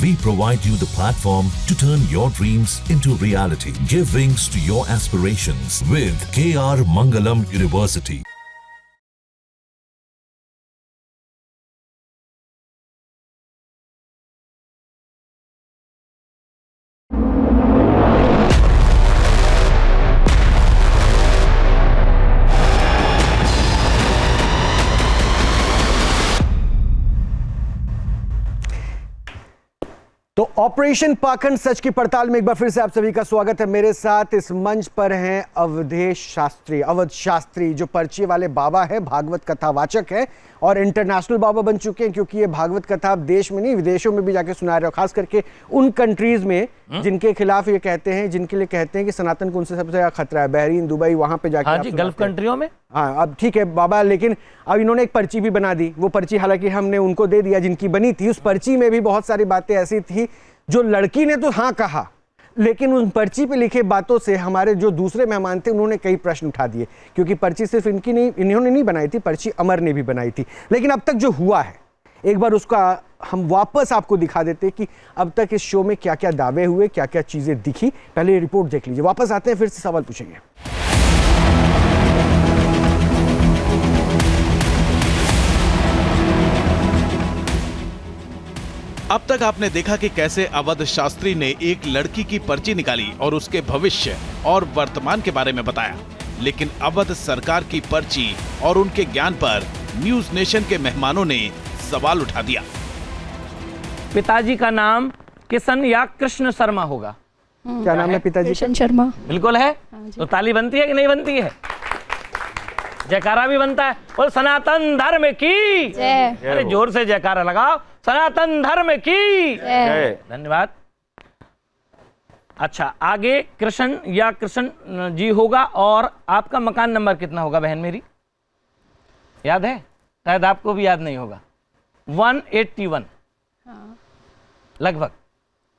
We provide you the platform to turn your dreams into reality. Give wings to your aspirations with KR Mangalam University. तो operation पाखंड सच की पड़ताल में एक बार फिर से आप सभी का स्वागत है। मेरे साथ इस मंच पर हैं अवध शास्त्री जो पर्ची वाले बाबा है, भागवत कथावाचक है और इंटरनेशनल बाबा बन चुके हैं, क्योंकि ये भागवत कथा आप देश में नहीं विदेशों में भी जाके सुना रहे हो, खास करके उन कंट्रीज में जिनके खिलाफ ये कहते हैं, जिनके लिए कहते हैं कि सनातन को उनसे सबसे ज्यादा खतरा है, बहरीन, दुबई, वहां पे जाके गल्फ कंट्रियों में। हाँ, अब ठीक है बाबा, लेकिन अब इन्होंने एक पर्ची भी बना दी। वो पर्ची हालांकि हमने उनको दे दिया जिनकी बनी थी। उस पर्ची में भी बहुत सारी बातें ऐसी थी जो लड़की ने तो हाँ कहा, लेकिन उन पर्ची पे लिखे बातों से हमारे जो दूसरे मेहमान थे उन्होंने कई प्रश्न उठा दिए, क्योंकि पर्ची सिर्फ इनकी नहीं, इन्होंने नहीं बनाई थी, पर्ची अमर ने भी बनाई थी। लेकिन अब तक जो हुआ है एक बार उसका हम वापस आपको दिखा देते कि अब तक इस शो में क्या क्या दावे हुए, क्या क्या चीजें दिखी। पहले ये रिपोर्ट देख लीजिए, वापस आते हैं, फिर से सवाल पूछेंगे। अब तक आपने देखा कि कैसे अवध शास्त्री ने एक लड़की की पर्ची निकाली और उसके भविष्य और वर्तमान के बारे में बताया, लेकिन अवध सरकार की पर्ची और उनके ज्ञान पर न्यूज नेशन के मेहमानों ने सवाल उठा दिया। पिताजी का नाम किशन या कृष्ण शर्मा होगा। क्या नाम है पिताजी? किशन शर्मा। बिल्कुल है। तो ताली बनती है कि नहीं बनती है? जयकारा भी बनता है। और सनातन धर्म की जय। अरे जोर से जयकारा लगाओ, सनातन धर्म की जय। धन्यवाद। अच्छा, आगे कृष्ण या कृष्ण जी होगा। और आपका मकान नंबर कितना होगा बहन मेरी? याद है? शायद आपको भी याद नहीं होगा। 181 लगभग।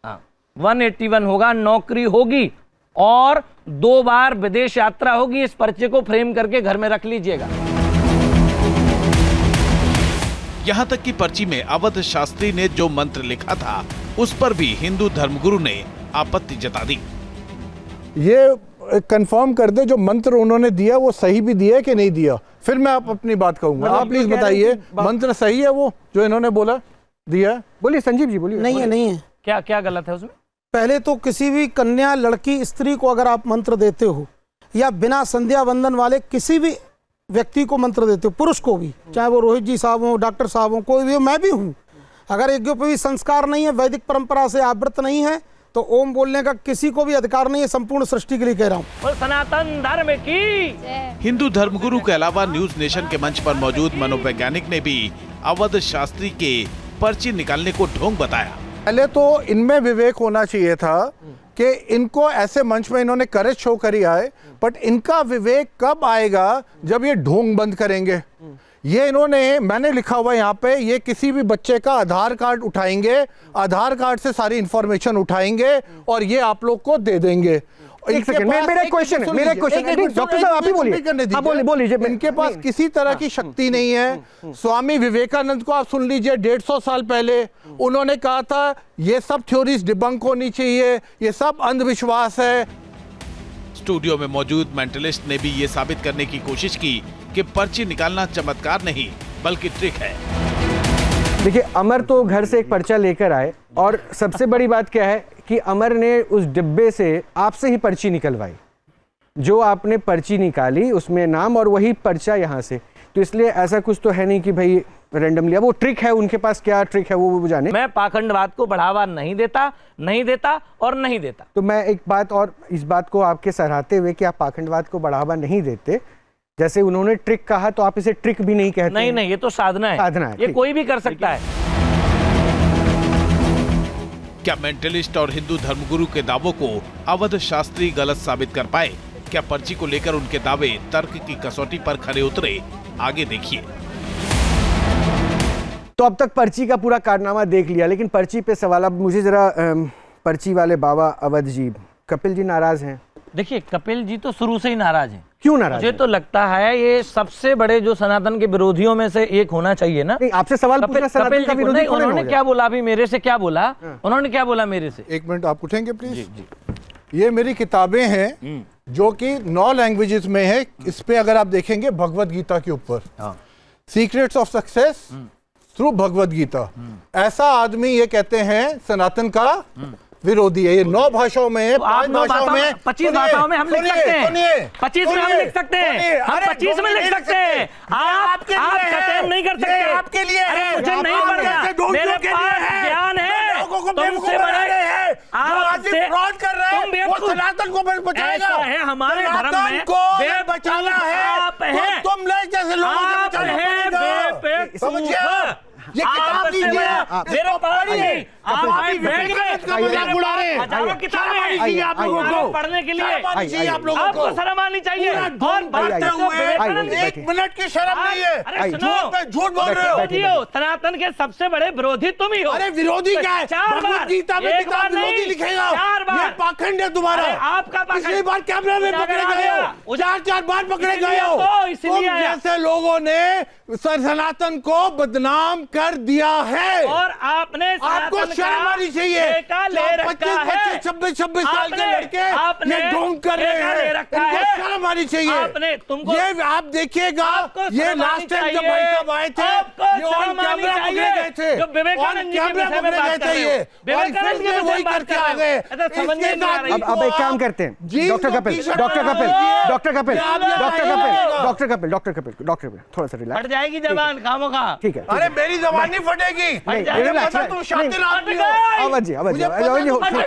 हाँ, 181 होगा। नौकरी होगी और 2 बार विदेश यात्रा होगी। इस पर्चे को फ्रेम करके घर में रख लीजिएगा। यहाँ तक कि पर्ची में अवध शास्त्री ने जो मंत्र लिखा था उस पर भी हिंदू धर्मगुरु ने आपत्ति जता दी। ये कंफर्म कर दे जो मंत्र उन्होंने दिया वो सही भी दिया है कि नहीं दिया, फिर मैं आप अपनी बात कहूंगा। आप प्लीज बताइए, मंत्र सही है वो जो इन्होंने बोला दिया? बोलिए संजीव जी, बोलिए। नहीं है, नहीं है। क्या क्या गलत है उसमें? पहले तो किसी भी कन्या, लड़की, स्त्री को अगर आप मंत्र देते हो या बिना संध्या वंदन वाले किसी भी व्यक्ति को मंत्र देते हो, पुरुष को भी, चाहे वो रोहित जी साहब हो, डॉक्टर साहब हो, कोई भी हो, मैं भी हूँ, अगर यज्ञोपवीत संस्कार नहीं है, वैदिक परंपरा से आवृत नहीं है, तो ओम बोलने का किसी को भी अधिकार नहीं है। संपूर्ण सृष्टि के लिए कह रहा हूँ। और सनातन धर्म की हिंदू धर्मगुरु के अलावा न्यूज नेशन के मंच पर मौजूद मनोवैज्ञानिक ने भी अवध शास्त्री के पर्ची निकालने को ढोंग बताया। पहले तो इनमें विवेक होना चाहिए था कि इनको ऐसे मंच में इन्होंने करेज शो करी है, बट इनका विवेक कब आएगा जब ये ढोंग बंद करेंगे। ये इन्होंने, मैंने लिखा हुआ यहाँ पे, ये किसी भी बच्चे का आधार कार्ड उठाएंगे, आधार कार्ड से सारी इंफॉर्मेशन उठाएंगे और ये आप लोग को दे देंगे। एक सेकंड, मेरा क्वेश्चन डॉक्टर साहब आप ही बोलिए। बोलिए। इनके पास किसी तरह की शक्ति नहीं है। स्वामी विवेकानंद को आप सुन लीजिए, 150 साल पहले उन्होंने कहा था ये सब थ्योरीज डिबंक होनी चाहिए, ये सब अंधविश्वास है। स्टूडियो में मौजूद मेंटलिस्ट ने भी ये साबित करने की कोशिश की कि पर्ची निकालना चमत्कार नहीं बल्कि ट्रिक है। देखिए, अमर तो घर से एक पर्चा लेकर आए और सबसे बड़ी बात क्या है कि अमर ने उस डिब्बे से आपसे ही पर्ची निकलवाई। जो आपने पर्ची निकाली उसमें नाम और वही पर्चा यहाँ से, तो इसलिए ऐसा कुछ तो है नहीं कि भाई रैंडम लिया। वो ट्रिक है, उनके पास क्या ट्रिक है वो जाने। मैं पाखंडवाद को बढ़ावा नहीं देता और नहीं देता। तो मैं एक बात और इस बात को आपके सराहते हुए कि आप पाखंडवाद को बढ़ावा नहीं देते, जैसे उन्होंने ट्रिक कहा तो आप इसे ट्रिक भी नहीं कहते। नहीं, ये तो साधना है। साधना है, ये कोई भी कर सकता है। क्या मेंटलिस्ट और हिंदू धर्मगुरु के दावों को अवध शास्त्री गलत साबित कर पाए? क्या पर्ची को लेकर उनके दावे तर्क की कसौटी पर खरे उतरे? आगे देखिए। तो अब तक पर्ची का पूरा कारनामा देख लिया, लेकिन पर्ची पे सवाल। अब मुझे जरा पर्ची वाले बाबा अवध जी, कपिल जी नाराज हैं, देखिए कपिल जी तो शुरू से ही नाराज हैं। क्यों नाराज मुझे हैं? तो लगता है ये सबसे बड़े जो सनातन के विरोधियों में से एक होना चाहिए ना। नहीं, आपसे सवाल पूछना सनातन कपिल का जी को विरोधी नहीं, कौन है उन्होंने महोदय? क्या बोला अभी मेरे से, क्या बोला उन्होंने, क्या बोला मेरे से? एक मिनट आप उठेंगे प्लीज। ये मेरी किताबें हैं जो कि 9 लैंग्वेजेस में है। इस पे अगर आप देखेंगे भगवत गीता के ऊपर, secrets of success through Bhagavad Gita. ऐसा आदमी ये कहते हैं सनातन का विरोधी है। ये 9 भाषाओं में है, 5 भाषाओं में, 25 भाषाओं में हम लिख सकते हैं, 25 में हम लिख सकते हैं, हम 25 में लिख सकते हैं। आप खत्म नहीं कर सकते। आपके लिए है, मुझे नहीं पढ़ना, मेरे पास ज्ञान है। तुमसे बड़े आपसे फ्रॉड कर रहे हैं, वो सनातन को बचाएगा। ऐसा है हमारे धर्म में, को बचाना है, आप हैं, तुम नहीं जैसे लोगों को आप बचाना हैं पड़ेगा। बेवकूफ। समझिए? ये किताब लीजिए, मेरे पास नहीं, आप बैठ गए, मजाक उड़ा रहे हैं। हजारों किताबें हैं आइए, आप लोगों को पढ़ने के लिए। चाहिए आप लोगों आपको को शर्म आनी चाहिए। पूरा और ढोंग बात करते तो हुए विवेकानंद जी- 1 मिनट की शर्म नहीं है। अरे सुनो, झूठ पे झूठ बोल रहे हो। विरोधी हो, सनातन के सबसे बड़े विरोधी तुम ही हो। अरे विरोधी क्या है? 4 बार, भगवत गीता में एक किताब बार नहीं, विरोधी लिखेगा। 4 बार। ये पाखंड है तुम्हारा। अरे आपका पाखंड। पिछली बार कैमरे में उजागर पकड़े आ गए गया। हो, 4 बार पकड़े इसीलिए गए हो। तो, इसीलिए तुम आया। जैसे लोगों ने सनातन को बदनाम कर दिया है। और आपने आपको सनातन शर्म का आनी चाहिए। ठेका ले रखा है। 26 साल के लड़के आपने ये ढोंग कर रहे ठेका ले हैं। रखा इनको है। शर्म आनी चाहिए। आपने तुमको ये आप देखिएगा, आपको ये शर्म लास्ट आनी टाइम जब चाहिए। भाई साहब आए थे, आपको ये ऑन शर्म आनी कैमरा पकड़े चाहिए। गए थे, जो विवेकानंद जी के कैमरा विषय में पकड़े बात गए कर थे रहे हो। ये, और विवेकानंद फिर के ये विषय वही में बात करके कर आ रहे गए। हो। ऐसा समझ इसके नहीं आ साथ रही। अब एक काम करते हैं, doctor Kapil, doctor Kapil, doctor Kapil, doctor Kapil, doctor Kapil, doctor Kapil, doctor Kapil, थोड़ा सा रिलैक्स। फट जाएगी जबान खामोखा। ठीक है, अरे मेरी जबान नहीं फटेगी। तुम शातिर आदमी हो। अवध जी, अवध जी, मुझे पता नहीं,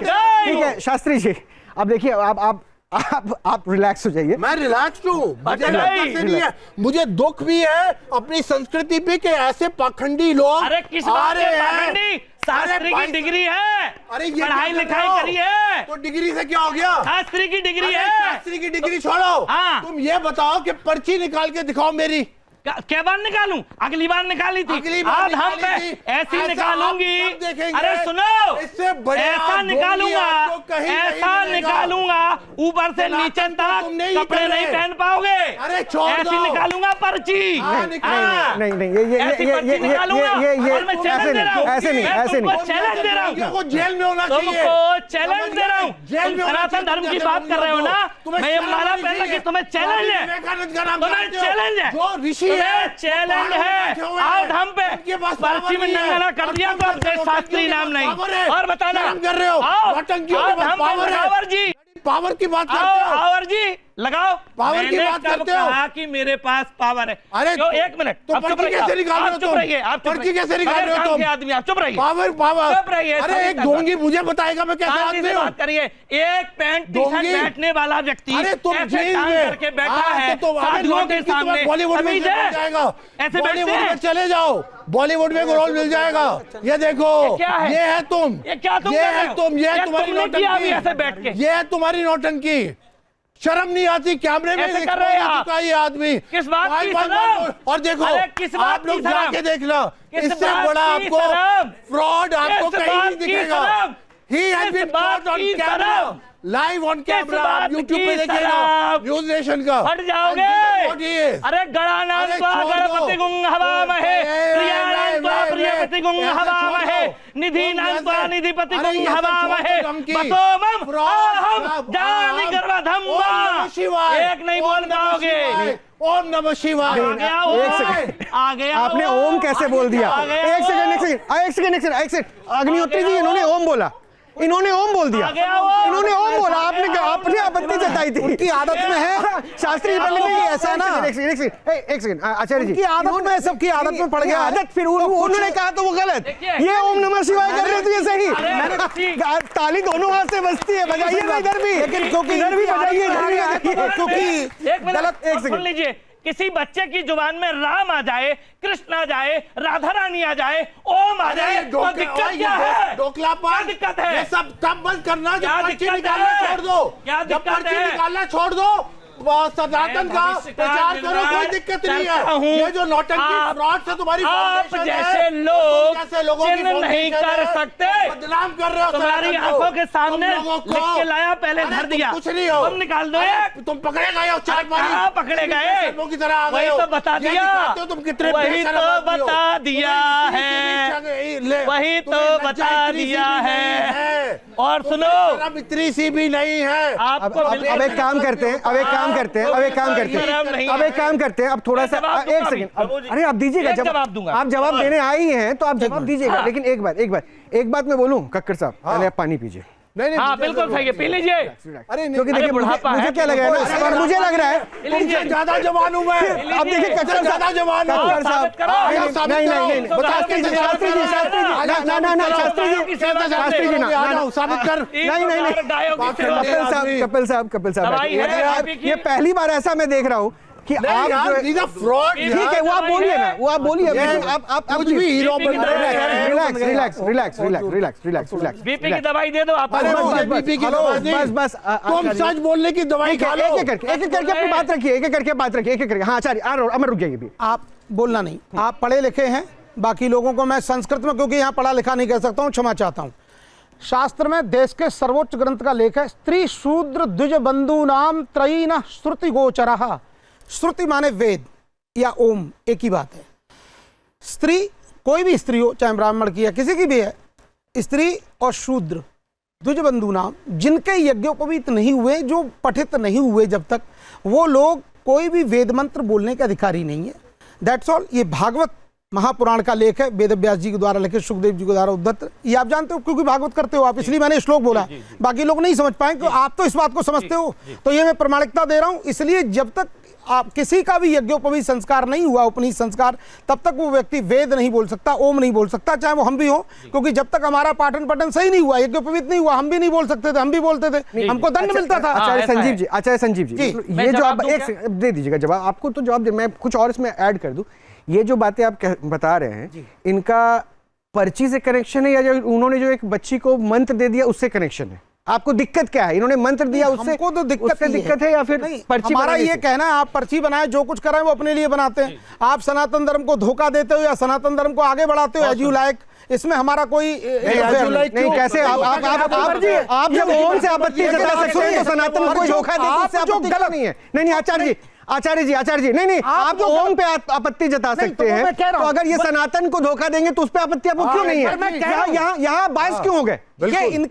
ठीक है शास्त्री जी, अब देखिए आप रिलैक्स हो जाइए। मैं रिलैक्स हूँ, मुझे नहीं। से नहीं है। मुझे दुख भी है अपनी संस्कृति पे कि ऐसे पाखंडी लोग अरे किस आ बात रहे के हैं। पाखंडी? शास्त्री भाई की डिग्री है, अरे ये पढ़ाई क्या कर लिखाई रहे हो? करी है, तो डिग्री से क्या हो गया? शास्त्री की डिग्री अरे है। शास्त्री की डिग्री छोड़ो। हाँ। तुम ये बताओ कि पर्ची निकाल के दिखाओ मेरी। क्या बार निकालूं? अगली बार निकाली थी, अगली बार अब हम निकाली थी। ऐसी ऐसा निकालूंगी। आप कब देखेंगे? अरे सुनो, इससे बड़े ऐसा आप निकालूंगा, ढोंगी आपको कहीं नहीं ऐसा मिलेगा। निकालूंगा ऊपर से सनातन नीचे को तुम नहीं तक कपड़े निकाल नहीं रहे। पहन पाओगे। अरे छोड़ ऐसी दो। निकालूंगा पर्ची। हाँ, नहीं ये ऐसी पर्ची निकालूंगा। और मैं चैलेंज दे रहा हूं। ऐसे नहीं, मैं ऐसे तुमको नहीं। चैलेंज दे रहा हूं। तुमको जेल में होना चाहिए। तुमको चैलेंज दे रहा हूं। जेल तुम में होना सनातन चाहिए। धर्म की तुम बात कर रहे हो ना, तुम्हें मैं ये शर्म माला आनी पहन चाहिए। कि तुम्हें चैलेंज है, विवेकानंद का नाम तुम्हें जानते हो? चैलेंज है, जो ऋषि है, तुम्हें चैलेंज है। आओ हम पे उनके पास पर्ची पावर में नहीं है। नंगाना कर और दिया तुम तो अब जैसे शास्त्री नौटंकियों नाम के नहीं। पास पावर है। और बताना, शर्म कर रहे हो। आओ नौटंकियों के पास हम पावर है। पावर जी, पावर की बात आओ करते हो। पावर जी लगाओ। पावर की मैंने बात कब करते हो? कहा कि मेरे पास पावर है? अरे क्यों? एक मिनट, तो आप चुप पर्ची रहिए, कैसे निकाल रहे हो आप चुप तुम? रहिए, आप चुप पर्ची रहिए। कैसे निकाल बगैर रहे हो काम तुम? के आदमी, आप चुप रहिए, पावर चुप रहिए। अरे एक ढोंगी मुझे बताएगा मैं कैसे शांति आदमी से हूँ। बात करिए। एक पैंट टी शर्ट ढोंगी। बैठने वाला व्यक्ति अरे तुम ऐसे जेल टांग में करके बैठा हाँ, है तो साधुओं के सामने, बॉलीवुड में अमीज मिल है? जाएगा। ऐसे बॉलीवुड बैठते में हैं? चले जाओ, बॉलीवुड में रोल मिल जाएगा। ये देखो, क्या है? ये है तुम, ये क्या तुम ये कर रहे है हो? तुम, ये क्या तुम्हारी तुमने किया अभी नौटंकी, ऐसे बैठ के? ये है तुम्हारी नौटंकी। शर्म नहीं आती? कैमरे में ऐसे कर रहे हैं आप? ये आदमी किस बात की बार शर्म? और देखो अरे किस बात आप लोग की शर्म? जाके देखना, किस इससे बात बड़ा की आपको शर्म? फ्रॉड आपको किस कहीं बात नहीं की दिखेगा। शर्म? He has किस been बात caught on की camera, शर्म? live on camera, बात आप YouTube पे की देखिएगा, शर्म? न्यूज नेशन का। हट जाओगे। What he is. अरे गणानां अरे त्वा छोड़ दो। गणपति गुं हवामहे, प्रियाणां त्वा प्रियपति गुं हवामहे, निधीनां त्वा निधिपति गुं हवामहे, बसो मम अहम जानि गर्वधम्मा। एक नहीं बोल पाओगे। ओम नमः शिवाय। आ गया वो। एक सेकंड। आ गया आपने वो। ओम कैसे बोल दिया? आ गया एक वो। सेकंड एक सेकंड अग्निहोत्री जी, इन्होंने ओम बोला, इन्होंने ओम बोल दिया, आ गया वो। इन्होंने ओम बोला, आ आपने गया वो। आपने आपत्ति जताई थी। उनकी आदत में है। शास्त्री जी पहले नहीं, ऐसा ना, एक सेकंड आचार्य जी, उनकी आदत में, सबकी आदत में पड़ गया है। आदत, फिर उन्होंने कहा तो वो गलत। देखिए। ये ओम नमः शिवाय कर रहे थे, ये सही। मैंने ताली दोनों हाथ से बजती है, बजाइए ना इधर भी, लेकिन क्योंकि इधर भी बजाइए, इधर भी है, बजाइए। क्योंकि एक मिनट गलत, एक सुन सेकंड। लीजिए। किसी बच्चे की जुबान में राम आ जाए, कृष्ण आ जाए, राधा रानी आ जाए, ओम आ जाए, तो दिक्कत क्या है? डोकलापन, क्या दिक्कत है? ये सब तब बंद करना क्या जब पर्ची दिक्कत निकालना है? छोड़ दो। क्या जब दिक्कत पर्ची है? निकालना छोड़ दो सनातन का प्रचार करो, कोई दिक्कत नहीं है। ये जो नौटंकी फ्रॉड से तुम्हारी आप फाउंडेशन जैसे है, लोग जैसे लोगों की चिन्ह नहीं फाउंडेशन कर है, सकते। बदनाम कर रहे हो तुम्हारी सनातन को। आंखों के सामने तुम लोगों को- लिख के लाया, पहले अरे धर तुम दिया। कुछ नहीं हो, तुम निकाल दो अरे तुम पकड़े गए हो, चाट मारी, कहाँ पकड़े गए? शर्मों की तरह आ गए वही हो। तो बता ये दिया, दिखाते हो तुम कितने वही बेशरम तो आदमी हो। बता दिया तुम्हें है, वही तो बता दिया है। और सुनो, इतनी सी भी नहीं है। आपको अब एक काम करते हैं, अब एक काम करते हैं, अब एक काम करते हैं, अब एक काम करते हैं, अब थोड़ा सा जवाब दूंगा एक सेकंड, प्रभु जी। अरे आप दीजिएगा एक जवाब दूंगा। आप जवाब देने आए ही हैं तो आप जवाब दीजिएगा, हाँ। लेकिन एक बात मैं बोलूं कक्कड़ साहब, पहले आप पानी पीजिए। नहीं हाँ बिल्कुल सही है, पी लीजिए। अरे क्योंकि देखिए बुढ़ापा मुझे है, क्या लग रहा है ना, इस बार मुझे लग रहा है तुमसे ज्यादा जवान हूं मैं। अब देखिए कक्कड़ साहब, ज्यादा जवान हूं। कक्कड़ साहब, साबित करो। नहीं, शास्त्री जी, शास्त्री जी, शास्त्री जी, ना, शास्त्री जी, ना, साबित कर। नहीं, कपिल साहब, दवाई है, आप ये पहली बार ऐसा मैं देख रहा हूँ कि आप जो फ्रॉड। ठीक है वो आप बोलिए ना, वो आप बोलिए, लेकिन आप कुछ भी हीरो बीपी की दवाई है। रिलैक्स बीपी की दवाई दे दो आप। अरे बस, मुझे बस, बीपी की हेलो, दवाई नहीं। बस, तुम आचार्य। सच बोलने की दवाई खा लो। एक एक करके अपनी बात रखिए, एक एक करके बात रखिए, एक एक करके। हाँ आचार्य, अमर रुक जाइए भी। आप बोलना नहीं, आप पढ़े लिखे हैं, बाकी लोगों को मैं संस्कृत में, क्योंकि यहाँ पढ़ा लिखा नहीं कह सकता हूँ, क्षमा चाहता हूँ। शास्त्र में देश के सर्वोच्च ग्रंथ का लेख है, स्त्री शूद्र द्विज बंधु नाम त्रयी न श्रुति गोचरः। श्रुति माने वेद या ओम, एक ही बात है। स्त्री, कोई भी स्त्री हो, चाहे ब्राह्मण की या किसी की भी है, स्त्री और शूद्र द्विज बंधु नाम, जिनके यज्ञोपवीत नहीं हुए, जो पठित नहीं हुए, जब तक वो लोग कोई भी वेद मंत्र बोलने के अधिकारी नहीं है। That's all. ये भागवत महापुराण का लेख है, वेद व्यास जी के द्वारा लिखित, सुखदेव जी के द्वारा उद्धत। ये आप जानते हो क्योंकि भागवत करते हो आप, इसलिए मैंने श्लोक बोला, बाकी लोग नहीं समझ पाएंगे। आप तो इस बात को समझते हो, तो ये मैं प्रमाणिकता दे रहा हूं। इसलिए जब तक आप किसी का भी यज्ञोपवीत संस्कार नहीं हुआ, उपनिषद संस्कार, तब तक वो व्यक्ति वेद नहीं बोल सकता, ओम नहीं बोल सकता, चाहे वो हम भी हो, क्योंकि जब तक हमारा पाठन पठन सही नहीं हुआ, यज्ञोपवीत नहीं हुआ, हम भी नहीं बोल सकते थे, हम भी बोलते थे, हमको दंड मिलता था। आचार्य ऐसा संजीव है। जी, आचार्य संजीव जी, ये जो आप दे दीजिएगा जवाब, आपको तो जवाब दे, मैं कुछ और इसमें ऐड कर दूं। ये जो बातें आप बता रहे हैं, इनका पर्ची से कनेक्शन है या जो उन्होंने जो एक बच्ची को मंत्र दे दिया उससे कनेक्शन है? आपको दिक्कत क्या है? इन्होंने मंत्र दिया उससे, हमको तो दिक्कत है या फिर पर्ची? हमारा ये कहना है, आप पर्ची बनाए, जो कुछ कर रहे हैं वो अपने लिए बनाते हैं। आप सनातन धर्म को धोखा देते हो या सनातन धर्म को आगे बढ़ाते हो, एज यू लाइक, इसमें हमारा कोई नहीं। कैसे आप जब ओम से आपत्ति जता सकते हैं तो सनातन को धोखा देते हैं, उससे आपत्ति गलत नहीं है। नहीं आचार्य जी, नहीं, आप ओम पे आपत्ति जता सकते हैं, तो अगर ये सनातन को धोखा देंगे तो उस पे आपत्ति आपको क्यों नहीं है? यहाँ बाइस क्यों हो गए?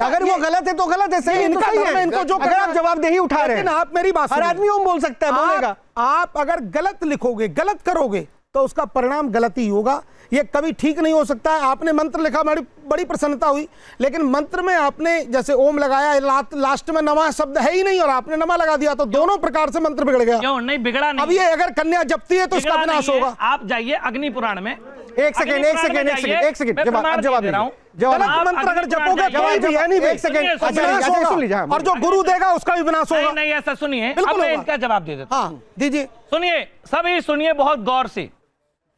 अगर वो गलत है तो गलत है, सही है तो सही है। इनको जो अगर आप जवाबदेही उठा रहे हैं, आप मेरी बात, हर आदमी ओम बोल सकता है, बोलेगा। आप अगर गलत लिखोगे, गलत करोगे, तो उसका परिणाम गलत ही होगा। ये कभी ठीक नहीं हो सकता है। आपने मंत्र लिखा, बड़ी प्रसन्नता हुई, लेकिन मंत्र में आपने जैसे ओम लगाया, लास्ट में नमः शब्द है ही नहीं और आपने नमः लगा दिया, तो दोनों प्रकार से मंत्र बिगड़ गया। क्यों नहीं बिगड़ा? नहीं, अब ये अगर कन्या जपती है तो इसका विनाश होगा। आप जाइए अग्नि पुराण में, एक सेकंड जवाब दे रहा हूं। गलत मंत्र अगर जपोगे कोई भी है नहीं, एक सेकंड सुन लीजिए, और जो गुरु देगा उसका भी विनाश होगा। नहीं ऐसा सुनिए, बिल्कुल अब मैं होगा। इनका जवाब दे देता हूं। हाँ दीजिए, सुनिए, सभी सुनिए बहुत गौर से।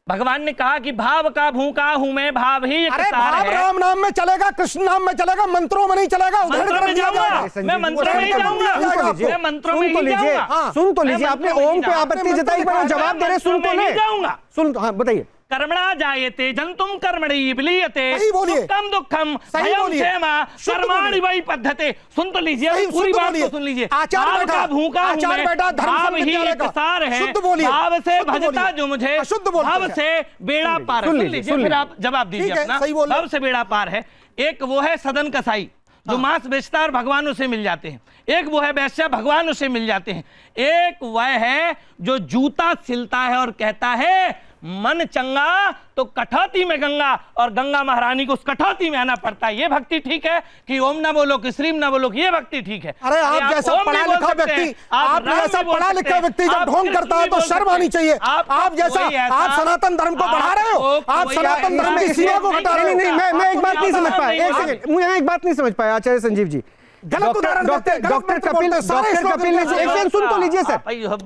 भगवान ने कहा कि भाव का भूखा हूं मैं, भाव ही एक अरे सार भाव है। राम नाम में चलेगा, कृष्ण नाम में चलेगा, मंत्रों में नहीं चलेगा। मंत्रों में जाऊंगा, मैं मंत्रों में ही जाऊंगा, मैं मंत्रों में ही जाऊंगा। सुन तो लीजिए, आपने ओम पे आपत्ति जताई, पर जवाब दे रहे, सुन तो ले। जाऊंगा, सुन, हाँ बताइए। कर्मणा जायते जंतुम कर्मणि विलीयते, सही बोलिए, दुःखम दुःखम सही भयं बोलिए, क्षेमा कर्माणि वै पद्धते। सुन तो लीजिए, पूरी बात को सुन लीजिए। भाव का भूखा हूं मैं, भाव ही एक सार है, भाव से भजता जो मुझे, भाव से बेड़ा पार। सुन लीजिए, फिर आप जवाब दीजिए अपना। भाव से बेड़ा पार है, एक वो है सदन कसाई जो मांस बेचता है और भगवान उसे मिल जाते हैं, एक वो है वैश्या, भगवान उसे मिल जाते हैं, एक वह है जो जूता सिलता है और कहता है मन चंगा तो कठौती में गंगा, और गंगा महारानी को उस कठौती में आना पड़ता है। ये भक्ति ठीक है कि ओम ना बोलो कि श्रीम ना बोलो कि ये भक्ति ठीक है? अरे आप जैसा पढ़ा लिखा व्यक्ति, आप जैसा पढ़ा लिखा व्यक्ति जब ढोंग करता है तो शर्म आनी चाहिए। आप जैसा, आप सनातन धर्म को बढ़ा रहे हो, आप सनातन धर्म की सीमा को घटा रहे हो। नहीं, मैं एक बात नहीं समझ पाया, एक सेकंड, मैं एक बात नहीं समझ पाया आचार्य संजीव जी। डॉक्टर कपिल ने, एक सेकंड सुन तो लीजिए सर,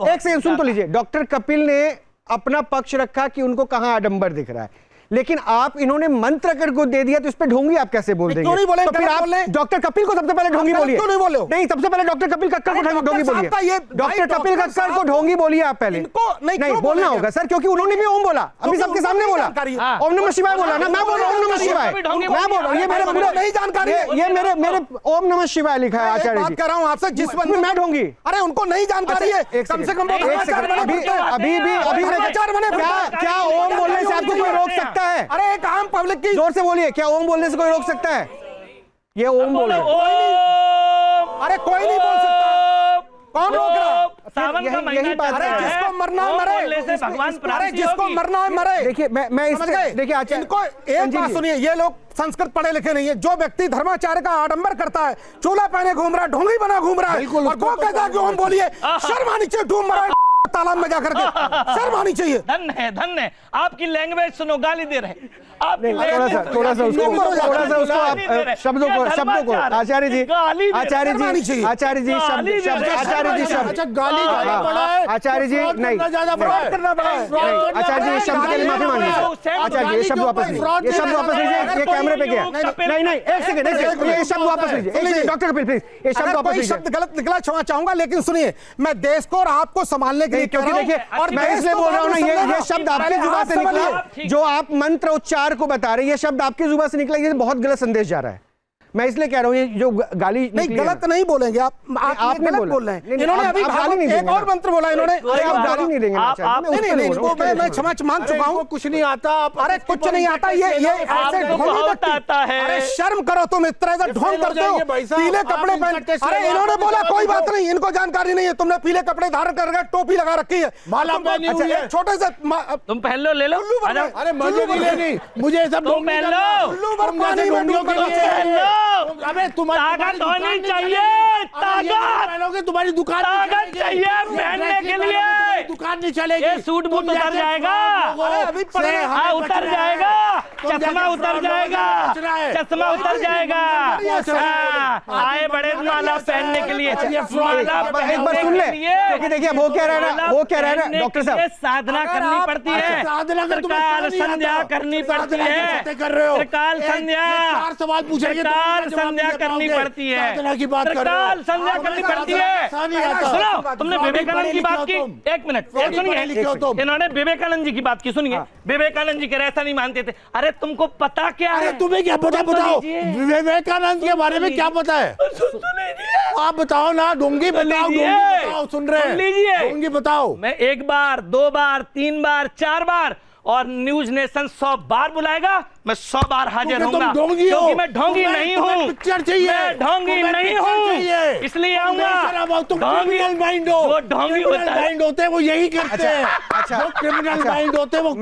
एक सेकंड सुन तो लीजिए। डॉक्टर कपिल ने अपना पक्ष रखा कि उनको कहां आडंबर दिख रहा है, लेकिन आप इन्होंने मंत्र को दे दिया तो इस पे ढोंगी आप कैसे बोल देंगे? क्यों नहीं बोले? तो फिर आप डॉक्टर कपिल को सबसे पहले ढोंगी बोलिए। क्यों नहीं बोले हो? नहीं, सबसे पहले डॉक्टर कपिल कक्कर को ढोंगी बोलिए। डॉक्टर कपिल कक्कर को ढोंगी बोलिए आप पहले। नहीं बोलना होगा सर, क्योंकि उन्होंने भी ओम बोला, अभी सबके सामने बोला, ओम नमः शिवाय बोला ना। मैं बोल रहा हूँ ओम नमः शिवाय, मैं बोल रहा हूँ, ये मेरे पूरे नहीं जानकारी, ये मेरे ओम नमः शिवाय लिखा है आचार्य जी। बात कर रहा हूँ आपसे, जिस बंदे मैं ढोंगी, अरे उनको नहीं जानकारी है, कम से कम क्या ओम बोलने से आपको कोई रोक सकता है? अरे एक आम पब्लिक की, जोर से बोलिए, क्या ओम बोलने से कोई रोक सकता है? ये ओम बोल रहे हैं। अरे कोई नहीं बोल सकता, कौन रोक रहा है? सावन का महीना यही बात चल रहा है। है। जिसको मरना है मरे, बोलने से भगवान अरे प्राप्ति जिसको होगी। मरना है मरे। देखिए मैं समझ गए? देखिए आचार्य इनको एक बात सुनिए, ये लोग संस्कृत पढ़े लिखे नहीं है। जो व्यक्ति धर्माचार्य का आडंबर करता है, चोला पहने घूम रहा है, ढोंगी बना घूम रहा है, और वो कहता है कि ओम बोलिए, शर्म आनी चाहिए, डूब मरा तालाब में जाकर के, शर्म आनी चाहिए। धन्य है, धन्य है। आपकी लैंग्वेज सुनो, गाली दे रहे हैं आपकी थोड़ा सा उसको आप शब्दों को आचार्य जी आचार्य जी नहीं, आचार्य जी इस शब्द के लिए माफी मांगिए। आचार्य जी ये शब्द वापस लीजिए, ये शब्द वापस लीजिए, ये कैमरे पे गया। नहीं एक सेकंड, ये शब्द वापस लीजिए। डॉक्टर कपिल प्लीज ये शब्द वापस लीजिए। शब्द गलत निकला क्षमा चाहूंगा, लेकिन सुनिए, मैं देश को और आपको संभालने के लिए क्योंकि देखिए, और मैं इसलिए बोल रहा हूँ ना, ये शब्द आपकी जुबान से निकला, जो आप मंत्र उच्चार को बता रहे हैं, ये शब्द आपकी जुबान से निकला, ये बहुत गलत संदेश जा रहा है। मैं इसलिए कह रहा हूँ, ये जो गाली नहीं, गलत नहीं बोलेंगे आप गलत बोल रहे हैं। इन्होंने अभी एक और मंत्र बोला, इन्होंने आप गाली नहीं देंगे। नहीं, मैं क्षमा मांग चुका हूँ। कुछ नहीं आता। अरे कुछ नहीं आता, ये ऐसे ढोंगी आता है। अरे शर्म करो तुम, इस तरह से ढोंग करते हो, पीले कपड़े पहन। अरे इन्होंने बोला कोई बात नहीं, इनको जानकारी नहीं है, तुमने पीले कपड़े धारण करके टोपी लगा रखी है, माला पहनी हुई है, छोटे से तुम पहन लो, ले लो। अरे मुझे नहीं लेनी, मुझे सब तुम पहन लो। अबे ताकत होनी चाहिए, ताकत तुम्हारी दुकान चाहिए पहनने के लिए। दुकान नहीं चलेगी, ये सूट बूट उतर जाएगा, उतर जाएगा, चश्मा उतर जाएगा, चश्मा उतर जाएगा। आए बड़े माला पहनने के लिए, एक बार सुन ले, क्योंकि देखिए वो कह रहा है ना डॉक्टर साहब, साधना करनी पड़ती है, त्रिकाल संध्या करनी पड़ती है, त्रिकाल संध्या, सवाल पूछेंगे, संध्या करनी पड़ती है, साधना की बात कर रहे हो, संध्या करनी पड़ती है। सुनो, तुमने विवेकानंद की बात की, एक मिनट सुनिए, इन्होंने विवेकानंद जी की बात की, सुनिए। विवेकानंद जी कह रहे ऐसा नहीं मानते थे। अरे तुमको पता क्या है? तुम्हें क्या पता? बताओ विवेकानंद के बारे में क्या पता है? आप बताओ ना, ढोंगी बताओ, सुन रहे हैं, लीजिए ढोंगी बताओ। मैं 1 बार 2 बार 3 बार 4 बार और न्यूज नेशन 100 बार बुलाएगा, मैं 100 बार हाजिर होऊंगा, क्योंकि मैं ढोंगी नहीं हूँ, पिक्चर चाहिए, मैं ढोंगी नहीं हूँ, इसलिए आऊंगा। ढोंगी माइंड हो, वो ढोंगी माइंड होते हैं, वो यही करते हैं। अच्छा, जो क्रिमिनल माइंड होते हैं वो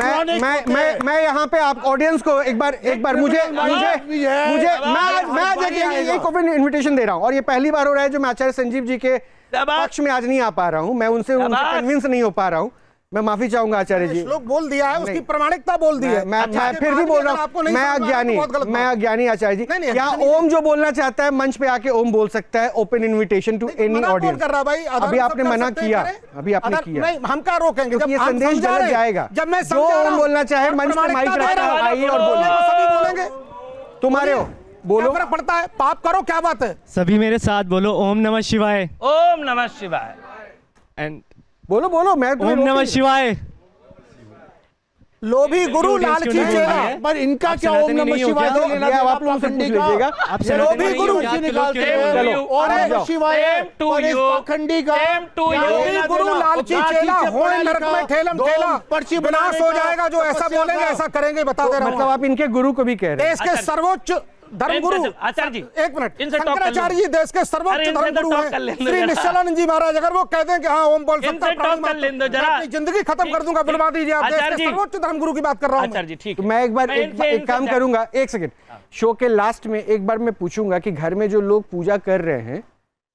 मैं यहाँ पे आप ऑडियंस को एक बार मुझे मैं आज एक ओपन इन्विटेशन दे रहा हूँ, और ये पहली बार हो रहा है जो मैं आचार्य संजीव जी के पक्ष में आज नहीं आ पा रहा हूँ, मैं उनसे कन्विंस नहीं हो पा रहा हूँ, मैं माफी चाहूंगा आचार्य जी। श्लोक बोल दिया है, उसकी प्रमाणिकता बोल दी है। मैं फिर भी बोल रहा हूँ, मैं अज्ञानी आचार्य जी। यहाँ ओम जो बोलना चाहता है मंच पे आके ओम बोल सकता है। Open invitation to any audience कर रहा भाई, अभी आपने मना किया, अभी आपने किया। नहीं, हम क्या रोकेंगे? ये संदेश गलत जाएगा। जब मैं जो ओम बोलना चाहे मंच पे माइक रखा है, आइए और बोलिए। तुम्हारे हो, बोलो, फर्क पड़ता है, पाप करो, क्या बात है? सभी मेरे साथ बोलो, ओम नमः शिवाय। ओम नमः शिवाय। एंड बोलो, मैं ओम नमः शिवाय। लोभी गुरु लालची चेला, पर इनका क्या ओम नमः शिवाय से लेना देना? आप लोगों से पूछ लीजिएगा। लोभी गुरु निकालते हैं, और शिवाय पाखंडी का लोभी गुरु लालची चेला, होए नरक में ठेलम ठेला, विनाश हो जाएगा जो ऐसा बोलेंगे, ऐसा करेंगे, बता दे रहा हूं। मतलब आप इनके गुरु को भी कह रहे हैं? देश के सर्वोच्च धर्मगुरु आचार्य जी, एक मिनट, शंकराचार्य जी देश के सर्वोच्च धर्मगुरु हैं, श्री निश्चलानंद जी महाराज। अगर वो कहते हैं कि हाँ ओम बोल सकता है, अपनी जिंदगी खत्म कर दूंगा, बुलवा दीजिए। आप देश के सर्वोच्च धर्मगुरु की बात कर रहा हूँ आचार्य जी, ठीक है। मैं एक बार एक काम करूंगा, एक सेकंड, शो के लास्ट में एक बार मैं पूछूंगा कि घर में जो लोग पूजा कर रहे हैं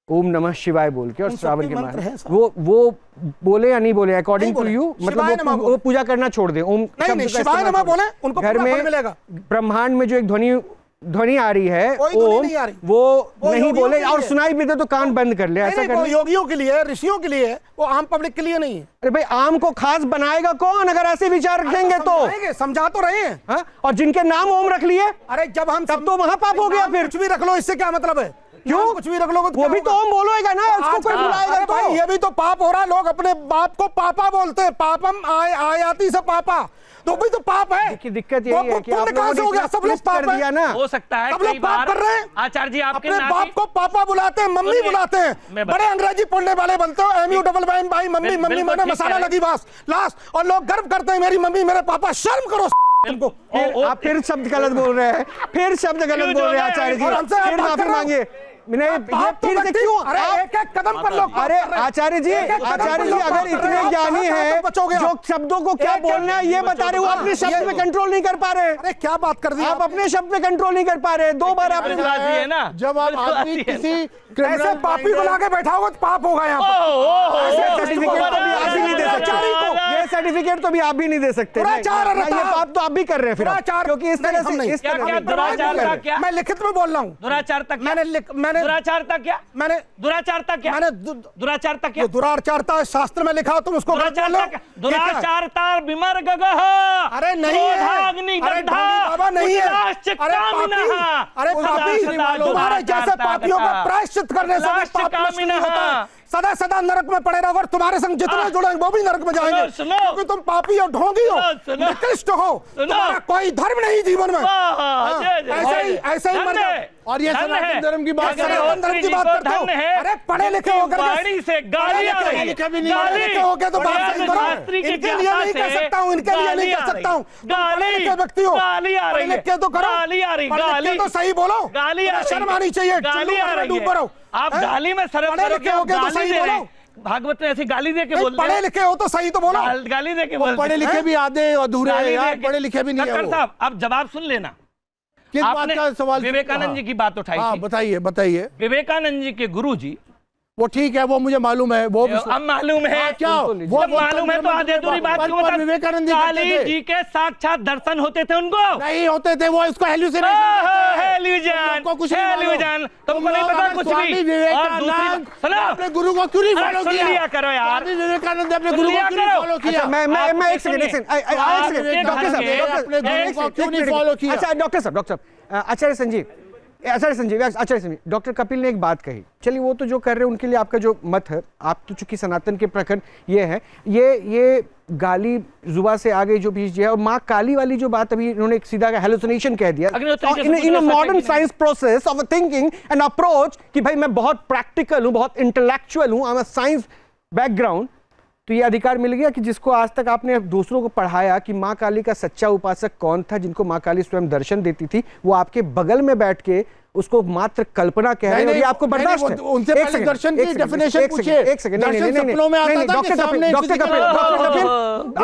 ओम नमः शिवाय बोल के और श्रावण के माह, वो बोले या नहीं बोले अकॉर्डिंग टू यू? मतलब वो पूजा करना छोड़ दे, ओम शिवाय नमः बोले, उनको घर में मिलेगा। ब्रह्मांड में जो एक ध्वनि ध्वनि आ रही है, कोई ध्वनि ओम, नहीं आ रही। वो नहीं योगियों बोले के और लिए। सुनाई भी दे तो कान बंद कर ले, ऐसा नहीं, कर वो ले। योगियों के लिए, ऋषियों के लिए, वो आम पब्लिक के लिए नहीं है। अरे भाई, आम को खास बनाएगा कौन अगर ऐसे विचार रखेंगे तो? समझाएंगे, समझा तो रहे हैं। हाँ? और जिनके नाम ओम रख लिए, अरे जब हम तब तो महापाप हो गया। फिर कुछ भी रख लो, इससे क्या मतलब है? क्यों? कुछ भी रख लो वो भी तो ओम बोलेगा ना, उसको कोई बुलाएगा अरे भाई, तो। ये भी तो पाप हो रहा है। लोग अपने बाप को पापा बोलते हैं, पापम आयाति से पापा, तो भी तो पाप है। देखिए, दिक्कत यही है कि आप पुण्य कहां से हो गया? सब लोग पाप कर दिया है ना। हो सकता है सब कई लोग पाप बार कर रहे हैं। आचार्य जी आपके अपने नाती- बाप को पापा बुलाते हैं, मम्मी सुनिए, बुलाते हैं, मैं बड़े अंग्रेजी पढ़ने वाले बनते हो, MU double by by mummy mummy बिल्कुल मैंने ठीक मसाला है। लगी बस लास्ट, और लोग गर्व करते हैं मेरी मम्मी मेरे पापा। शर्म करो तुमको। फिर आप फिर शब्द गलत बोल रहे हैं, फिर शब्द गलत बोल रहे हैं आचार्य जी। और हमसे आप फिर बात माफी कर रहे हो? मांगिए। नहीं, ये पाप तो फिर से व्यक्ति- क्यों? अरे आप- एक एक कदम पर लोग पाप अरे कर रहे हैं। आचार्य जी, एक-एक कदम आचार्य पर जी लोग पाप अगर कर रहे इतने हैं, ज्ञानी आप हैं, बचोगे आप। जो शब्दों को क्या एक-एक बोलना है ये बता रहे हो, अपने शब्द ये- पे कंट्रोल नहीं कर पा रहे। अरे क्या बात कर दी आप अपने शब्द पे कंट्रोल नहीं कर पा रहे। 2 बार आपने विश्वासी है ना, जब आप विश्वासी आदमी है किसी ना। ऐसे पापी बना के बैठा होगा तो पाप होगा यहाँ पर। ये सर्टिफिकेट तो भी आप भी नहीं दे सकते। ये सर्टिफिकेट तो भी आप भी नहीं दे सकते। दुराचार नहीं, रहता ये है। पाप तो आप भी कर रहे हैं फिर आप। दुराचार- क्योंकि इस नहीं, तरह हम से नहीं। इस क्या तरह क्या से- दुराचार का क्या? मैं लिखित में बोल रहा हूँ। दुराचार तक क्या? मैंने दुराचार तक क्या? मैंने दुराचार तक क्या? मैंने दुराचार तक क्या? जो दुराचारता शास्त्र में लिखा तुम उसको गलत बोल रहे हो? दुराचारता विमर गगः। अरे नहीं है। क्रोधाग्नि अरे दग्धा। ढोंगी बाबा नहीं है। उद्राश्च अरे कामिनः। पापी, अरे सदा पापी, सदा तुम्हारे जैसे दुराचारता पापियों का कथा। प्रायश्चित करने से भी उद्राश्च पाप नष्ट नहीं कामिनः। होता है। सदा सदा नरक में पड़े रहो, और तुम्हारे संग जितने जुड़ेंगे वो भी नरक में जाएंगे, सुनो। क्योंकि तुम पापी हो, ढोंगी हो, सुनो। निकृष्ट हो, सुनो। तुम्हारा कोई धर्म नहीं जीवन में। वाह, जय जय। ऐसे ही मर धन्य जाओ। है। और ये धन्य सनातन है। धर्म की बात अगर कर रहे हो। सनातन धर्म की जी बात को करते हो। धन्य है। अरे पढ़े लिखे होकर के- वाणी से गाली आ रही है। लिखे भी नहीं, गाली। पढ़े लिखे होके तो बात प्रयाग सही करो। शास्त्री की इनके लिए नहीं व्याख्या कह से सकता हूँ, इनके लिए नहीं गाली कह आ सकता हूँ। रही। तुम पढ़े लिखे व्यक्ति हो, गाली आ पढ़े रही है। लिखे तो करो। गाली आ रही, पढ़े लिखे गाली। तो सही बोलो। गाली आ रही शर्म है। आनी चाहिए। गाली आ रही डूब है। रहो। आप हैं? गाली में शर्म पढ़े करोगे, लिखे आप होगे तो गाली सही दे रहे बोलो। हैं। भागवत में ऐसी गाली दे के नहीं, बोलते पढ़े हैं। लिखे हो तो सही तो बोलो। गाली दे के वो बोलते पढ़े हैं। लिखे भी आधे अधूरे हैं गाली यार, दे के- पढ़े लिखे भी नहीं है डॉक्टर वो। साहब, अब जवाब सुन लेना। किस बात आपने का सवाल? विवेकानंद जी की बात उठाई हाँ थी। बताइए बताइए। विवेकानंद जी के गुरु जी, वो ठीक है, वो मुझे मालूम है, वो अब मालूम है। क्या वो जब मालूम है तो आधे अधूरी बात क्यों बता? विवेकानंद जी काली कहते थे। जी के साक्षात दर्शन होते थे उनको। नहीं होते थे, वो इसको हेल्यूसिनेशन हेल्यूजन, तुमको नहीं पता कुछ भी। और दूसरी अपने गुरु को क्यों नहीं फॉलो सुन किया? लिया करो यार। स्वामी विवेकानंद ने अपने सुन गुरु को लिया क्यों नहीं करो। फॉलो किया? अच्छा, मैं एक सेकंड डॉक्टर साहब, अपने गुरु को क्यों नहीं फॉलो किया? अच्छा डॉक्टर साहब, आचार्य संजीव, आचार्य संजीव, डॉक्टर कपिल ने एक बात कही, चलिए वो तो जो कर रहे हैं उनके लिए आपका जो मत है, आप तो चूंकि सनातन के प्रखंड ये है, ये गाली जुबा से आगे जो बीच है, और माँ काली वाली जो बात अभी इन्होंने एक सीधा हेलुसिनेशन कह दिया in a modern science process of thinking and approach कि भाई मैं बहुत प्रैक्टिकल हूं, बहुत इंटेलेक्चुअल हूं, I am a science background, तो ये अधिकार मिल गया कि जिसको आज तक आपने दूसरों को पढ़ाया कि माँ काली का सच्चा उपासक कौन था, जिनको माँ काली स्वयं दर्शन देती थी, वो आपके बगल में बैठ के उसको मात्र कल्पना कह रहे हैं, और ये आपको बर्दाश्त है। उनसे पहले दर्शन की डेफिनेशन पूछिए। एक सेकंड, डॉक्टर कपिल,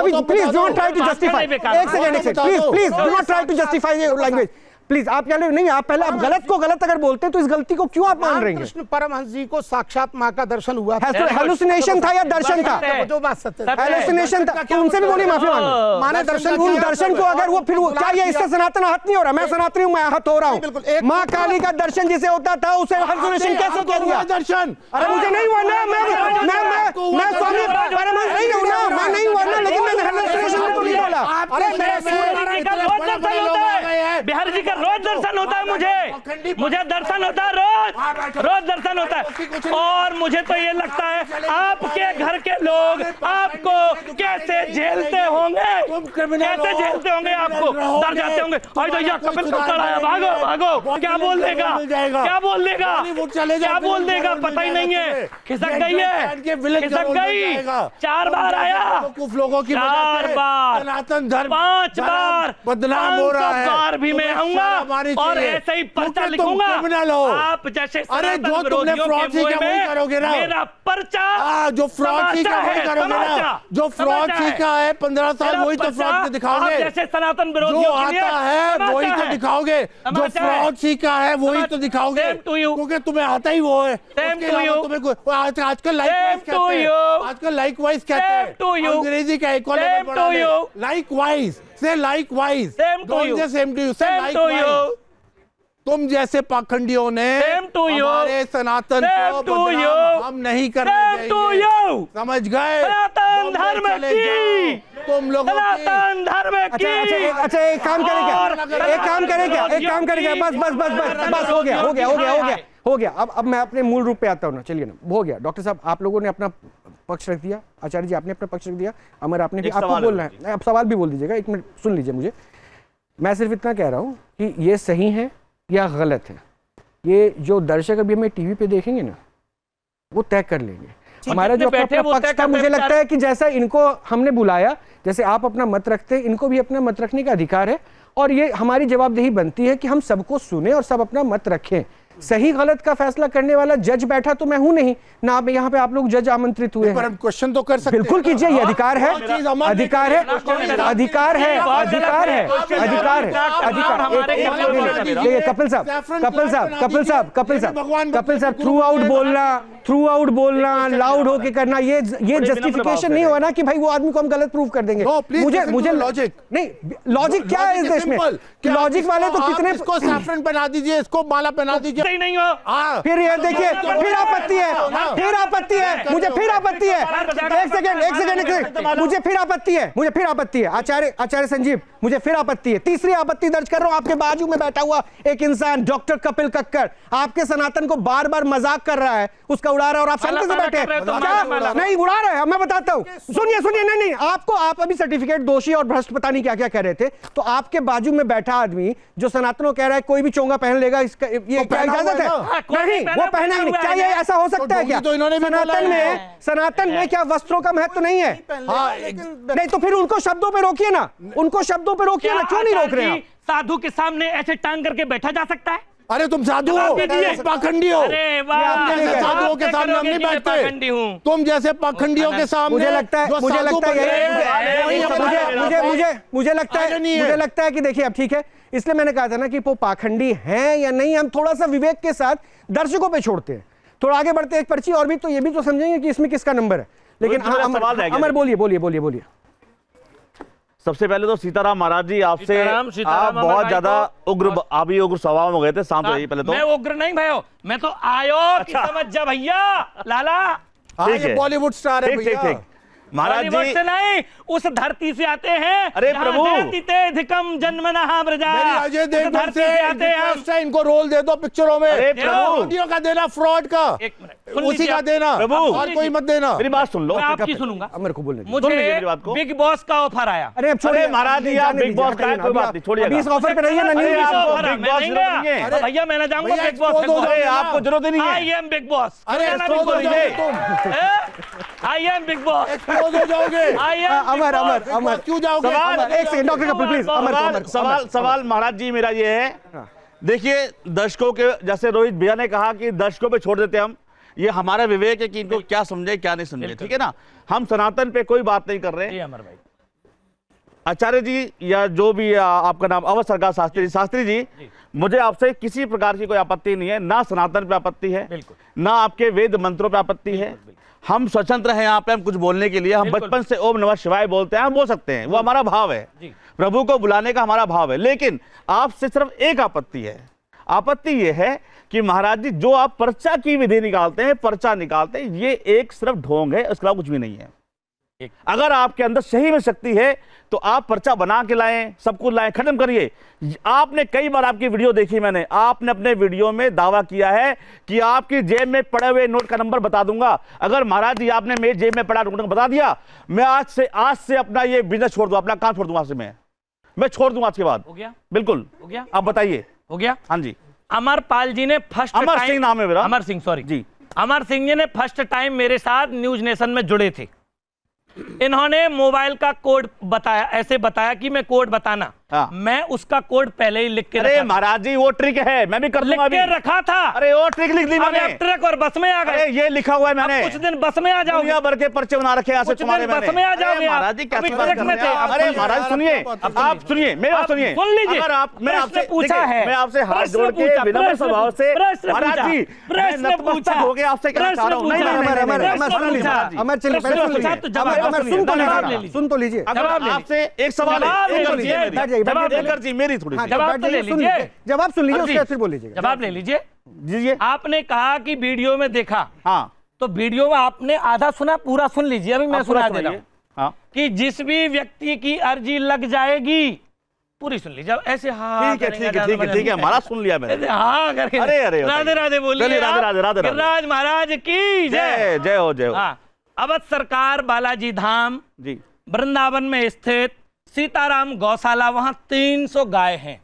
अभी please do not try to justify, एक second, please do not try to justify your language, please. आप क्या नहीं, आप पहले आप गलत को गलत अगर बोलते हैं तो इस गलती को क्यों आप मान रहे हैं? कृष्ण परमहंस जी को साक्षात माँ का दर्शन हुआ था। हेलुसिनेशन था या दर्शन था? जो बात सत्य है। हेलुसिनेशन था, तो उनसे भी बोली माफी मांगो। माने दर्शन उन दर्शन को अगर वो फिर क्या ये इससे सनातन आहत नहीं हो रहा? मैं सनातनी हूं, मैं आहत हो रहा हूं। माँ काली का दर्शन जिसे होता था उसे हेलुसिनेशन कैसे कह दिया? दर्शन अरे मुझे नहीं हुआ ना, मैं स्वामी परमहंस नहीं हूं ना, मैं नहीं हुआ ना, लेकिन मैंने हेलुसिनेशन को नहीं बोला। अरे मेरे बिहारी जी का रोज दर्शन होता है, बिहारी जी का रोज दर्शन होता है, मुझे दर्शन होता है, रोज दर्शन होता है। और मुझे तो ये लगता है आपके घर के लोग आपको कैसे झेलते होंगे, कैसे झेलते होंगे, आपको डर जाते होंगे। कपिल को चढ़ाया, भागो भागो, क्या बोल देगा, क्या बोल देगा, क्या बोल देगा, पता ही नहीं है। खिसक गई है, खिसक गई, 4 बार आया, लोगों की 4 बार, सनातन धर्म 5 बार, बदनाम हो रहा है, बार भी मैं आऊंगा और ऐसे ही पर्चा लिखूंगा। आप जैसे अरे जो तुमने फ्रॉड सीखा वही करोगे ना, मेरा पर्चा जो फ्रॉड सीखा वही करोगे ना, जो फ्रॉड सीखा है 15 साल वही तो फ्रॉड दिखाओगे, जैसे सनातन जो आता है वही तो दिखाओगे, जो फ्रॉड सीखा है वही तो दिखाओगे, क्योंकि तुम्हें आता ही वो है। आजकल लाइकवाइज कहते हैं, अंग्रेजी का एक likewise, say likewise, same to you, same to you, say likewise. तुम जैसे पाखंडियों ने Same to you. हमारे सनातन Same को to बदनाम you. हम नहीं करने Same to देंगे। you. समझ गए? सनातन तुम धर्म चले की। जाओ, तुम लोगों की सनातन धर्म की। अच्छा एक काम करेगा, एक काम करेगा, एक काम करेगा, बस बस बस बस बस हो गया हो गया हो गया हो गया हो गया। अब मैं अपने मूल रूप पे आता हूँ ना, चलिए ना, हो गया। डॉक्टर साहब आप लोगों ने अपना पक्ष रख दिया, आचार्य जी आपने अपना पक्ष रख दिया, अमर आपने भी, आपको बोलना है, आप सवाल भी बोल दीजिएगा। एक मिनट सुन लीजिए मुझे, मैं सिर्फ इतना कह रहा हूँ कि ये सही है या गलत है, ये जो दर्शक अभी हमें टीवी पे देखेंगे ना वो तय कर लेंगे। हमारा जो अपना पक्ष था, मुझे लगता है कि जैसा इनको हमने बुलाया, जैसे आप अपना मत रखते हैं, इनको भी अपना मत रखने का अधिकार है, और ये हमारी जवाबदेही बनती है कि हम सबको सुने और सब अपना मत रखें। सही गलत का फैसला करने वाला जज बैठा तो मैं हूं नहीं ना, यहाँ पे आप लोग जज आमंत्रित हुए पर हैं। हम क्वेश्चन तो कर सकते हैं। बिल्कुल कीजिए, ये अधिकार है, अधिकार है, अधिकार है, अधिकार है, अधिकार है, अधिकार। कपिल साहब, कपिल साहब, कपिल साहब, कपिल साहब, कपिल साहब, थ्रू आउट बोलना, लाउड होके करना, ये जस्टिफिकेशन नहीं हुआ ना कि भाई वो आदमी को हम गलत प्रूव कर देंगे। मुझे लॉजिक नहीं, लॉजिक क्या है इस देश में? लॉजिक वाले तो कितने, इसको सैफरन पहना दीजिए, इसको माला पहना दीजिए, नहीं हो। फिर ये देखिए, फिर आपत्ति है, फिर आपत्ति है, मुझे फिर आपत्ति है। एक सेकंड, मुझे फिर आपत्ति है, मुझे फिर आपत्ति है। आचार्य संजीव, मुझे फिर आपत्ति है, तीसरी आपत्ति दर्ज कर रहा हूं। आपके बाजू में बैठा हुआ एक इंसान, डॉक्टर कपिल कक्कड़, आपके सनातन को बार बार मजाक कर रहा है, उसका उड़ा रहा है, और आप शांति से बैठे हैं। नहीं उड़ा रहे हैं, मैं बताता हूं, सुनिए सुनिए। नहीं, आपको, आप अभी सर्टिफिकेट दोषी और भ्रष्ट पता नहीं क्या क्या कह रहे थे, तो आपके बाजू में बैठा आदमी जो सनातनों कह रहा है कोई भी चोंगा पहन लेगा, इसका ये क्या इजाजत है? नहीं, वो पहना ही नहीं। क्या ये ऐसा हो सकता है क्या? सनातन में क्या वस्त्रों का महत्व नहीं है? नहीं तो फिर उनको शब्दों पे रोकिए ना, उनको शब्दों पे रोकिए ना, क्यों नहीं रोक रहे हैं? साधु के सामने ऐसे टांग करके बैठा जा सकता है? अरे तुम साधु हो, पाखंडी हो। साधुओं के सामने हम नहीं बैठते, तुम जैसे पाखंडियों के सामने। मुझे लगता है कि देखिए, अब ठीक है, इसलिए मैंने कहा था ना कि वो पाखंडी हैं या नहीं, हम थोड़ा सा विवेक के साथ दर्शकों पे छोड़ते हैं। थोड़ा आगे बढ़ते एक पर्ची और भी, तो ये भी तो समझेंगे कि इसमें किसका नंबर है। लेकिन अमर बोलिए बोलिए बोलिए बोलिए। सबसे पहले तो सीताराम महाराज जी, आपसे आप बहुत ज्यादा उग्र, अभी उग्र स्वभाव हो गए थे, शांत रहिए पहले तो। मैं उग्र नहीं भाई, मैं तो आयो कि समझ जा भैया लाला। ये बॉलीवुड स्टार है भैया। ठीक महाराज जी से नहीं, उस धरती से आते हैं। अरे प्रभु, धिकम जन्मनः ब्रजा, अजय देवगन से आते हैं। इनको रोल दे दो पिक्चरों में। अरे प्रभु का देना, फ्रॉड का, एक मिनट उसी का देना प्रभु, और कोई मत देना। मेरी बात सुन लो, मैं आपकी सुनूंगा। अमर को बोलने मुझे बिग बॉस का ऑफर आया। अरे अब छोड़िए महाराज जी, आप बिग बॉस का कोई बात नहीं, छोड़िए, इस ऑफर पे रहिए ना। बिग बॉस भैया मैं ना जाऊंगा बिग बॉस, आपको जरूरत नहीं है। आई एम बिग बॉस, अरे I am big boss, expose हो जाओगे। अमर क्यों जाओगे? एक सेकंड डॉक्टर कपिल प्लीज। सवाल महाराज जी मेरा ये है, देखिए दर्शकों के, जैसे रोहित भैया ने कहा कि दर्शकों पे छोड़ देते हम, ये हमारा विवेक है कि इनको क्या समझे क्या नहीं समझे, ठीक है ना। हम सनातन पे कोई बात नहीं कर रहे। अमर भाई, आचार्य जी या जो भी आपका नाम अवसरकार शास्त्री जी, मुझे आपसे किसी प्रकार की कोई आपत्ति नहीं है, ना सनातन पे आपत्ति है, ना आपके वेद मंत्रों पे आपत्ति है। हम स्वतंत्र हैं यहाँ पे, हम कुछ बोलने के लिए, हम बचपन से ओम नमः शिवाय बोलते हैं, हम बोल सकते हैं, वो हमारा भाव है, प्रभु को बुलाने का हमारा भाव है। लेकिन आपसे सिर्फ एक आपत्ति है, आपत्ति ये है कि महाराज जी जो आप पर्चा की विधि निकालते हैं, पर्चा निकालते हैं, ये एक सिर्फ ढोंग है, इसके अलावा कुछ भी नहीं है। अगर आपके अंदर सही में शक्ति है तो आप पर्चा बना के लाएं, सब कुछ लाएं, खत्म करिए। आपने कई बार आपकी वीडियो देखी मैंने, आपने अपने वीडियो में दावा किया है कि आपकी जेब में पड़े हुए नोट का नंबर बता दूंगा। अगर महाराज जी आपने मेरी जेब में पड़ा नोट बता दिया, मैं आज से अपना ये बिजनेस छोड़ दूंगा, अपना काम छोड़ दूंगा, मैं छोड़ दूंगा आज के बाद। हो गया? बिल्कुल हो गया? आप बताइए। हो गया? हाँ जी। अमरपाल जी ने फर्स्ट, अमर सिंह नाम है मेरा, अमर सिंह, सॉरी जी, अमर सिंह जी ने फर्स्ट टाइम मेरे साथ न्यूज नेशन में जुड़े थे। इन्होंने मोबाइल का कोड बताया, ऐसे बताया कि मैं कोड बताना, मैं उसका कोड पहले ही लिख के रखा। अरे महाराज जी वो ट्रिक है, मैं भी कर दूंगा, लिख के रखा था। अरे वो ट्रिक लिख दी मैंने। ट्रक और बस में आ गए, ये लिखा हुआ है मैंने। कुछ दिन बस में आ जाओगे, दुनिया भर के पर्चे बना रखे हैं तुम्हारे, बस में आ जाओगे महाराज जी। कैसे बात कर रहे हैं? अरे महाराज सुनिए, आप सुनिए, मेरी बात सुनिए, सुन लीजिए। अगर आप, मैं आपसे पूछा है, मैं आपसे हाथ जोड़ के विनम्र स्वभाव से, महाराज जी प्रश्न पूछा हो गया, आपसे कहना चाह रहा हूं। नहीं अमर सुन तो लीजिए। आपसे एक सवाल है, एक बार जवाब देकर जी मेरी थोड़ी हाँ, सी जवाब तो ले सुन लीजिए। लीजिए, जवाब सुन लीजिए, अर्जी, उसके बाद फिर बोल लीजिएगा। जवाब ले लीजिए। दीजिए। आपने कहा कि वीडियो में देखा, हाँ तो वीडियो में आपने आधा सुना, पूरा सुन लीजिए। अभी मैं आप पूरा सुना दे रहा हूं सुनाइए। हाँ कि जिस भी व्यक्ति की अर्जी लग जाएगी, पूरी सुन लीजिए। ऐसे हाँ ठीक है ठीक है ठीक है ठीक है महाराज सुन लिया मैंने। ऐसे हाँ करके अरे, अरे, राधे राधे बोलिए। चलिए, राधे, आप राधे, राधे, राधे। गिरिराज महाराज की जय। जय जय हो जय हो। हाँ, अवध सरकार बालाजी धाम जी वृंदावन में स्थित सीताराम गौशाला, वहां 300 गाय हैं।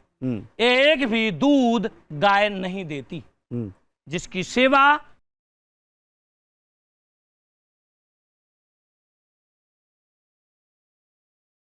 एक भी दूध गाय नहीं देती, जिसकी सेवा